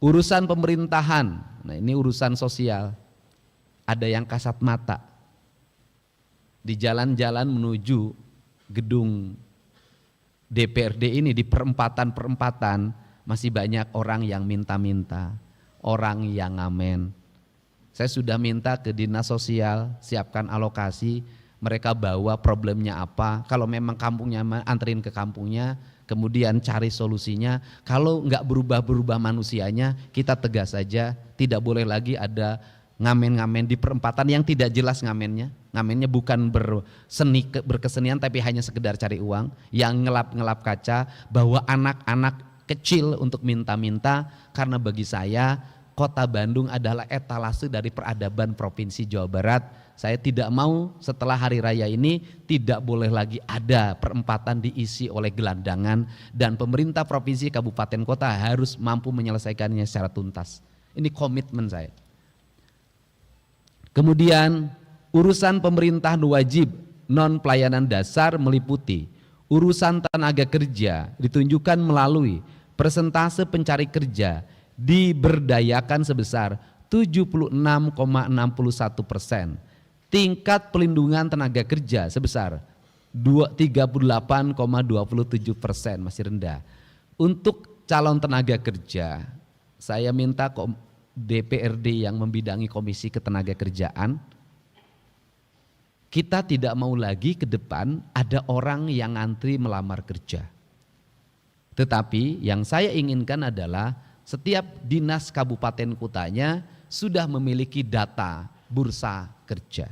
Urusan pemerintahan, nah ini urusan sosial, ada yang kasat mata. Di jalan-jalan menuju gedung DPRD ini, di perempatan-perempatan masih banyak orang yang minta-minta, orang yang ngamen. Saya sudah minta ke dinas sosial, siapkan alokasi, mereka bawa problemnya apa, kalau memang kampungnya anterin ke kampungnya, kemudian cari solusinya. Kalau enggak berubah-berubah manusianya, kita tegas saja, tidak boleh lagi ada ngamen-ngamen di perempatan yang tidak jelas ngamennya. Ngamennya bukan berkesenian tapi hanya sekedar cari uang, yang ngelap-ngelap kaca, bawa anak-anak kecil untuk minta-minta. Karena bagi saya Kota Bandung adalah etalase dari peradaban Provinsi Jawa Barat. Saya tidak mau setelah hari raya ini tidak boleh lagi ada perempatan diisi oleh gelandangan, dan pemerintah provinsi, kabupaten, kota harus mampu menyelesaikannya secara tuntas. Ini komitmen saya. Kemudian urusan pemerintahan wajib non pelayanan dasar meliputi urusan tenaga kerja ditunjukkan melalui persentase pencari kerja diberdayakan sebesar 76,61%, tingkat pelindungan tenaga kerja sebesar 38,27%, masih rendah. Untuk calon tenaga kerja, saya minta DPRD yang membidangi Komisi Ketenagakerjaan, kita tidak mau lagi ke depan ada orang yang ngantri melamar kerja. Tetapi yang saya inginkan adalah setiap dinas kabupaten kotanya sudah memiliki data bursa kerja.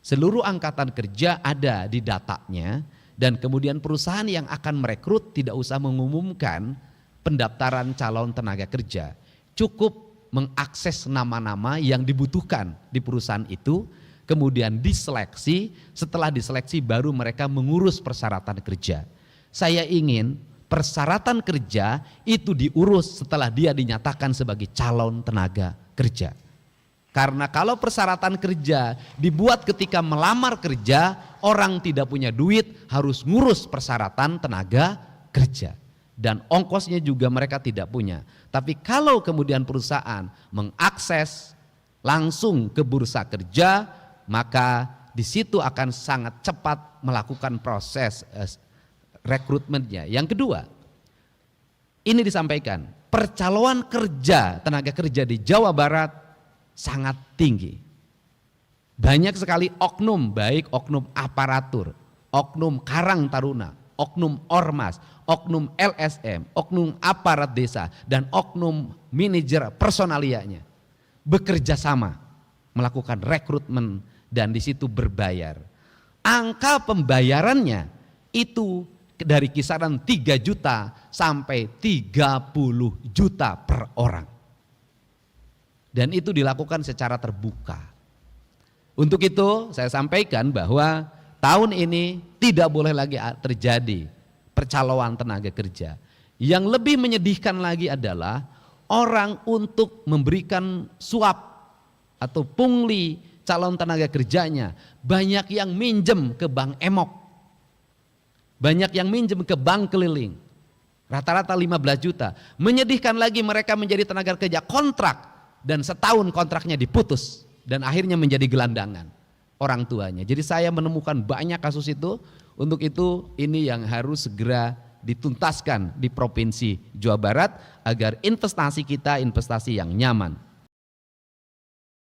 Seluruh angkatan kerja ada di datanya, dan kemudian perusahaan yang akan merekrut tidak usah mengumumkan pendaftaran calon tenaga kerja. Cukup mengakses nama-nama yang dibutuhkan di perusahaan itu, kemudian diseleksi, setelah diseleksi baru mereka mengurus persyaratan kerja. Saya ingin persyaratan kerja itu diurus setelah dia dinyatakan sebagai calon tenaga kerja. Karena kalau persyaratan kerja dibuat ketika melamar kerja, orang tidak punya duit harus ngurus persyaratan tenaga kerja. Dan ongkosnya juga mereka tidak punya. Tapi kalau kemudian perusahaan mengakses langsung ke bursa kerja, maka di situ akan sangat cepat melakukan proses rekrutmennya. Yang kedua, ini disampaikan, percaloan kerja, tenaga kerja di Jawa Barat sangat tinggi. Banyak sekali oknum, baik oknum aparatur, oknum karang taruna, oknum ormas, oknum LSM, oknum aparat desa, dan oknum manajer personalianya bekerja sama melakukan rekrutmen, dan di situ berbayar. Angka pembayarannya itu dari kisaran 3 juta sampai 30 juta per orang. Dan itu dilakukan secara terbuka. Untuk itu saya sampaikan bahwa tahun ini tidak boleh lagi terjadi percaloan tenaga kerja. Yang lebih menyedihkan lagi adalah orang untuk memberikan suap atau pungli calon tenaga kerjanya, banyak yang minjem ke bank emok. Banyak yang minjem ke bank keliling, rata-rata 15 juta. Menyedihkan lagi, mereka menjadi tenaga kerja kontrak, dan setahun kontraknya diputus, dan akhirnya menjadi gelandangan orang tuanya. Jadi saya menemukan banyak kasus itu. Untuk itu ini yang harus segera dituntaskan di Provinsi Jawa Barat, agar investasi kita investasi yang nyaman.